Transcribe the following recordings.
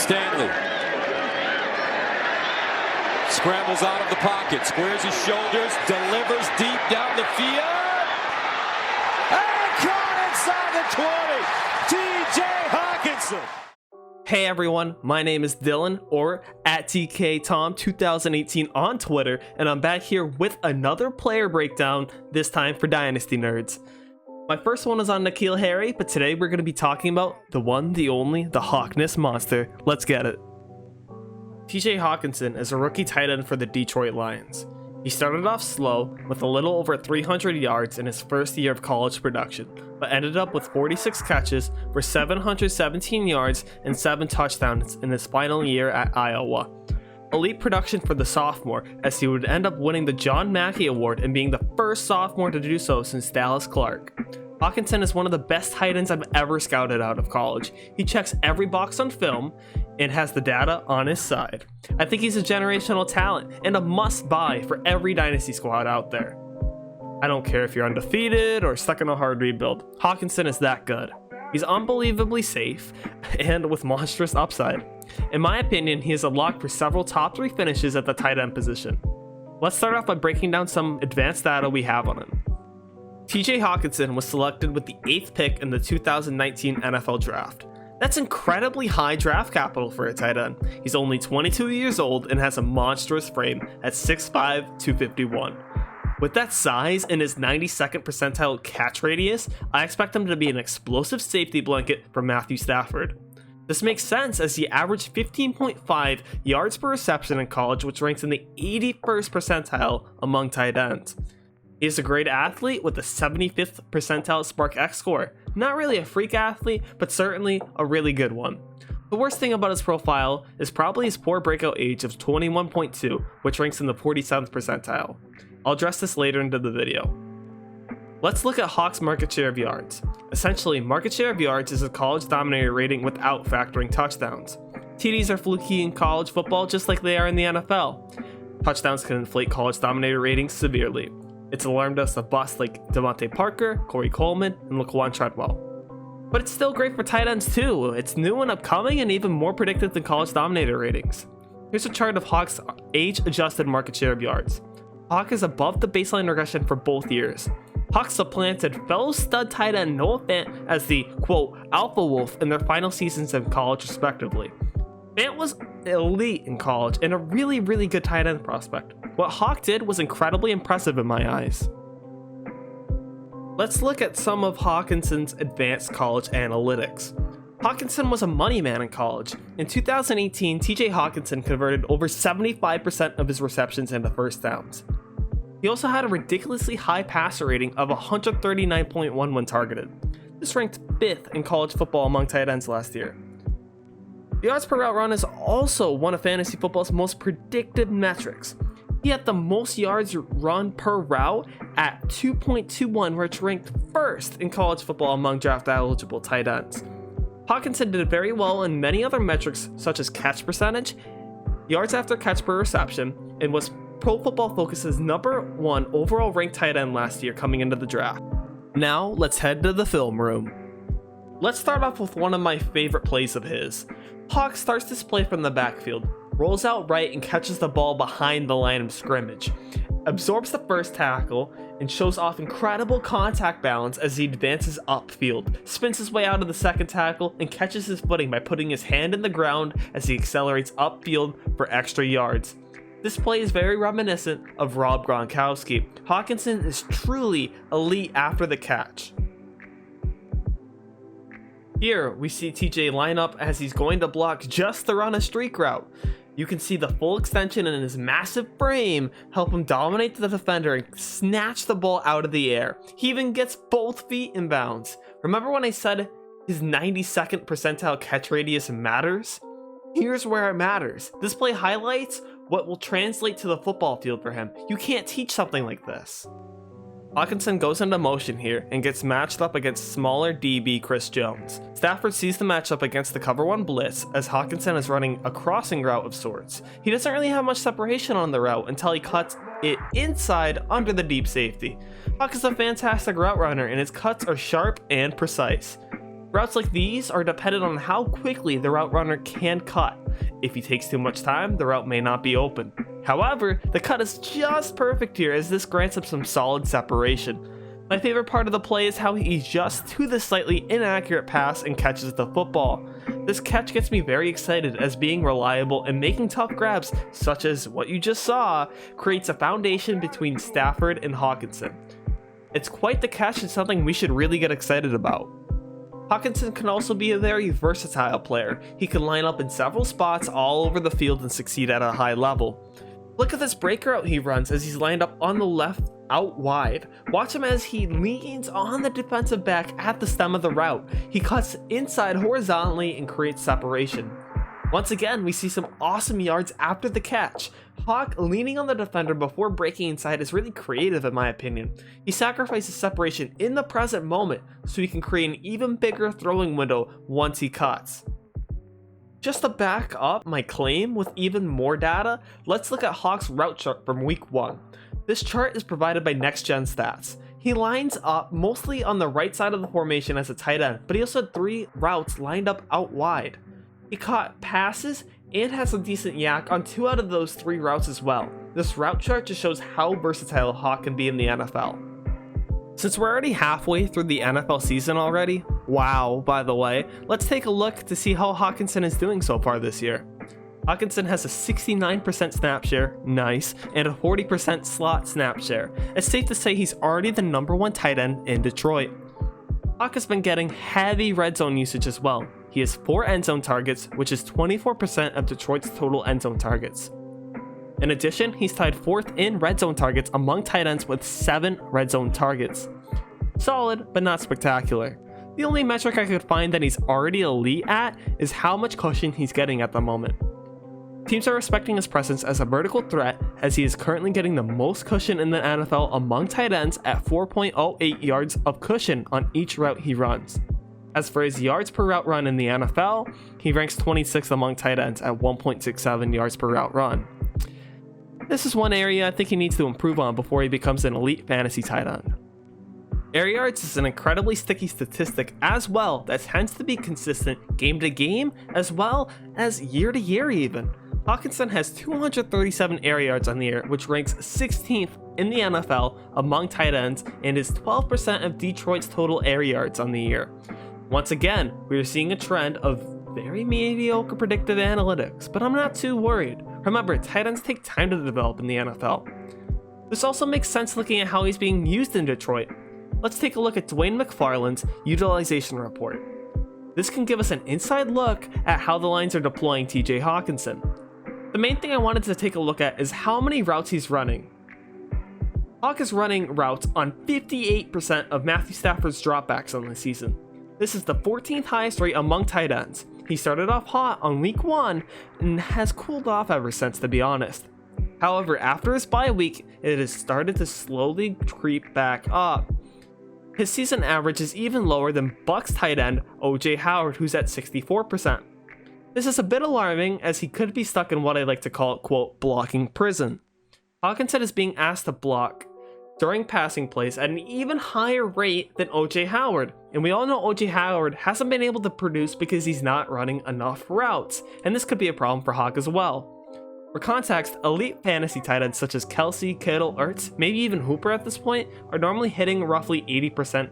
Stanley scrambles out of the pocket, squares his shoulders, delivers deep down the field, and caught inside the 20. TJ Hockenson. Hey everyone, my name is Dylan, or at TKTom2018 on Twitter, and I'm back here with another player breakdown, this time for Dynasty Nerds. My first one is on N'Keal Harry, but today we're going to be talking about the one, the only, the Hockness monster. Let's get it. TJ Hockenson is a rookie tight end for the Detroit Lions. He started off slow with a little over 300 yards in his first year of college production, but ended up with 46 catches for 717 yards and 7 touchdowns in his final year at Iowa. Elite production for the sophomore, as he would end up winning the John Mackey Award and being the first sophomore to do so since Dallas Clark. Hockenson is one of the best tight ends I've ever scouted out of college. He checks every box on film and has the data on his side. I think he's a generational talent and a must-buy for every dynasty squad out there. I don't care if you're undefeated or stuck in a hard rebuild, Hockenson is that good. He's unbelievably safe and with monstrous upside. In my opinion, he is a lock for several top 3 finishes at the tight end position. Let's start off by breaking down some advanced data we have on him. TJ Hockenson was selected with the 8th pick in the 2019 NFL Draft. That's incredibly high draft capital for a tight end. He's only 22 years old and has a monstrous frame at 6'5", 251. With that size and his 92nd percentile catch radius, I expect him to be an explosive safety blanket for Matthew Stafford. This makes sense as he averaged 15.5 yards per reception in college, which ranks in the 81st percentile among tight ends. He is a great athlete with a 75th percentile SparkX score. Not really a freak athlete, but certainly a really good one. The worst thing about his profile is probably his poor breakout age of 21.2, which ranks in the 47th percentile. I'll address this later into the video. Let's look at Hawk's market share of yards. Essentially, market share of yards is a college dominator rating without factoring touchdowns. TDs are fluky in college football just like they are in the NFL. Touchdowns can inflate college dominator ratings severely. It's alarmed us of busts like Devontae Parker, Corey Coleman, and Laquan Treadwell. But it's still great for tight ends too. It's new and upcoming and even more predictive than college dominator ratings. Here's a chart of Hawk's age-adjusted market share of yards. Hawk is above the baseline regression for both years. Hawk supplanted fellow stud tight end Noah Fant as the, quote, alpha wolf in their final seasons in college respectively. Fant was elite in college and a really good tight end prospect. What Hawk did was incredibly impressive in my eyes. Let's look at some of Hockenson's advanced college analytics. Hockenson was a money man in college. In 2018, TJ Hockenson converted over 75% of his receptions into first downs. He also had a ridiculously high passer rating of 139.1 when targeted. This ranked 5th in college football among tight ends last year. The yards per route run is also one of fantasy football's most predictive metrics. He had the most yards run per route at 2.21, which ranked 1st in college football among draft-eligible tight ends. Hockenson did very well in many other metrics such as catch percentage, yards after catch per reception, and was Pro Football Focus's #1 overall ranked tight end last year coming into the draft. Now, let's head to the film room. Let's start off with one of my favorite plays of his. Hawk starts this play from the backfield, rolls out right and catches the ball behind the line of scrimmage, absorbs the first tackle, and shows off incredible contact balance as he advances upfield, spins his way out of the second tackle, and catches his footing by putting his hand in the ground as he accelerates upfield for extra yards. This play is very reminiscent of Rob Gronkowski. Hockenson is truly elite after the catch. Here, we see TJ line up as he's going to block just to run a streak route. You can see the full extension in his massive frame help him dominate the defender and snatch the ball out of the air. He even gets both feet in bounds. Remember when I said his 92nd percentile catch radius matters? Here's where it matters. This play highlights what will translate to the football field for him. You can't teach something like this. Hockenson goes into motion here and gets matched up against smaller DB Chris Jones. Stafford sees the matchup against the cover 1 blitz as Hockenson is running a crossing route of sorts. He doesn't really have much separation on the route until he cuts it inside under the deep safety. Hawk is a fantastic route runner and his cuts are sharp and precise. Routes like these are dependent on how quickly the route runner can cut. If he takes too much time, the route may not be open. However, the cut is just perfect here as this grants him some solid separation. My favorite part of the play is how he adjusts to the slightly inaccurate pass and catches the football. This catch gets me very excited as being reliable and making tough grabs, such as what you just saw, creates a foundation between Stafford and Hockenson. It's quite the catch and something we should really get excited about. Hockenson can also be a very versatile player. He can line up in several spots all over the field and succeed at a high level. Look at this break route he runs as he's lined up on the left out wide. Watch him as he leans on the defensive back at the stem of the route. He cuts inside horizontally and creates separation. Once again, we see some awesome yards after the catch. Hawk leaning on the defender before breaking inside is really creative in my opinion. He sacrifices separation in the present moment so he can create an even bigger throwing window once he cuts. Just to back up my claim with even more data, let's look at Hawk's route chart from week 1. This chart is provided by Next Gen Stats. He lines up mostly on the right side of the formation as a tight end, but he also had 3 routes lined up out wide. He caught passes and has a decent yak on 2 out of those 3 routes as well. This route chart just shows how versatile Hawk can be in the NFL. Since we're already halfway through the NFL season already, wow by the way, let's take a look to see how Hockenson is doing so far this year. Hockenson has a 69% snap share, nice, and a 40% slot snap share. It's safe to say he's already the #1 tight end in Detroit. Hawk has been getting heavy red zone usage as well. He has 4 end zone targets, which is 24% of Detroit's total end zone targets. In addition, he's tied 4th in red zone targets among tight ends with 7 red zone targets. Solid, but not spectacular. The only metric I could find that he's already elite at is how much cushion he's getting at the moment. Teams are respecting his presence as a vertical threat as he is currently getting the most cushion in the NFL among tight ends at 4.08 yards of cushion on each route he runs. As for his yards per route run in the NFL, he ranks 26th among tight ends at 1.67 yards per route run. This is one area I think he needs to improve on before he becomes an elite fantasy tight end. Air yards is an incredibly sticky statistic as well that tends to be consistent game to game as well as year to year even. Hockenson has 237 air yards on the year, which ranks 16th in the NFL among tight ends and is 12% of Detroit's total air yards on the year. Once again, we are seeing a trend of very mediocre predictive analytics, but I'm not too worried. Remember, tight ends take time to develop in the NFL. This also makes sense looking at how he's being used in Detroit. Let's take a look at Dwayne McFarland's utilization report. This can give us an inside look at how the Lions are deploying TJ Hockenson. The main thing I wanted to take a look at is how many routes he's running. Hawk is running routes on 58% of Matthew Stafford's dropbacks on the season. This is the 14th highest rate among tight ends. He started off hot on week 1 and has cooled off ever since, to be honest. However, after his bye week, it has started to slowly creep back up. His season average is even lower than Bucs tight end OJ Howard, who's at 64%. This is a bit alarming as he could be stuck in what I like to call, quote, blocking prison. Hockenson is being asked to block during passing plays at an even higher rate than OJ Howard, and we all know OJ Howard hasn't been able to produce because he's not running enough routes, and this could be a problem for Hawk as well. For context, elite fantasy tight ends such as Kelsey, Kittle, Ertz, maybe even Hooper at this point, are normally hitting roughly 80%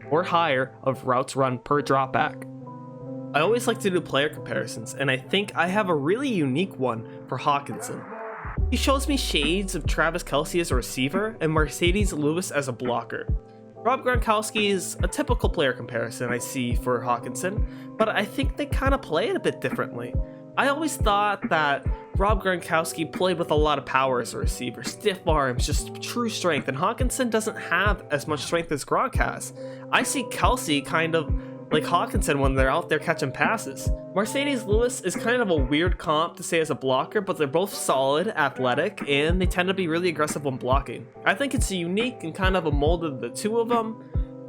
or higher of routes run per dropback. I always like to do player comparisons, and I think I have a really unique one for Hockenson. He shows me shades of Travis Kelce as a receiver and Mercedes Lewis as a blocker. Rob Gronkowski is a typical player comparison I see for Hockenson, but I think they kind of play it a bit differently. I always thought that Rob Gronkowski played with a lot of power as a receiver, stiff arms, just true strength, and Hockenson doesn't have as much strength as Gronk has. I see Kelce kind of like Hockenson when they're out there catching passes. Mercedes Lewis is kind of a weird comp to say as a blocker, but they're both solid, athletic, and they tend to be really aggressive when blocking. I think it's unique and kind of a mold of the two of them.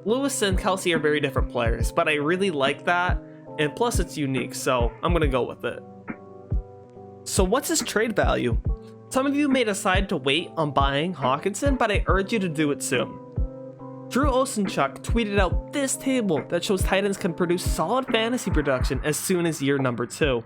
Lewis and Kelce are very different players, but I really like that, and plus it's unique, so I'm gonna go with it. So what's his trade value? Some of you may decide to wait on buying Hockenson, but I urge you to do it soon. Drew Osenchuk tweeted out this table that shows tight ends can produce solid fantasy production as soon as year number 2.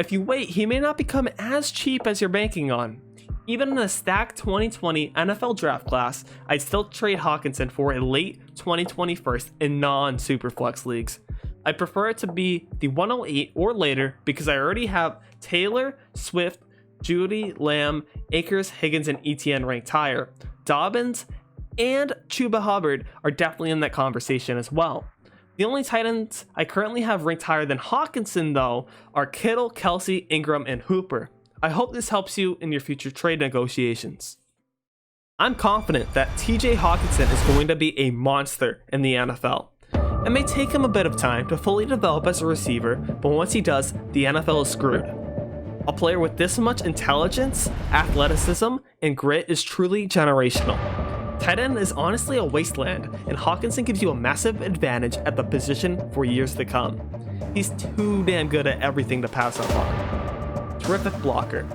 If you wait, he may not become as cheap as you're banking on. Even in a stacked 2020 NFL draft class, I'd still trade Hockenson for a late 2020 first in non-superflex leagues. I prefer it to be the 108 or later because I already have Taylor, Swift, Judy, Lamb, Akers, Higgins, and ETN ranked higher. Dobbins and Chuba Hubbard are definitely in that conversation as well. The only tight ends I currently have ranked higher than Hockenson, though, are Kittle, Kelsey, Ingram, and Hooper. I hope this helps you in your future trade negotiations. I'm confident that TJ Hockenson is going to be a monster in the NFL. It may take him a bit of time to fully develop as a receiver, but once he does, the NFL is screwed. A player with this much intelligence, athleticism, and grit is truly generational. Tight end is honestly a wasteland, and Hockenson gives you a massive advantage at the position for years to come. He's too damn good at everything to pass up on. Terrific blocker,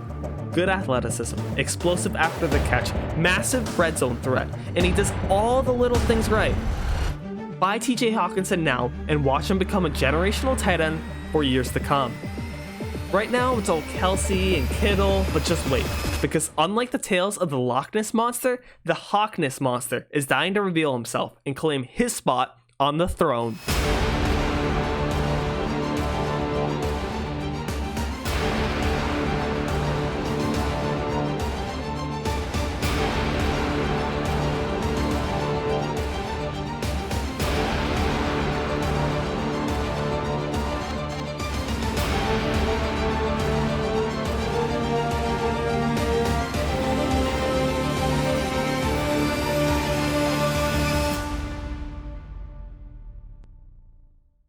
good athleticism, explosive after the catch, massive red zone threat, and he does all the little things right. Buy TJ Hockenson now and watch him become a generational tight end for years to come. Right now, it's all Kelsey and Kittle, but just wait, because unlike the tales of the Loch Ness Monster, the Hockness Monster is dying to reveal himself and claim his spot on the throne.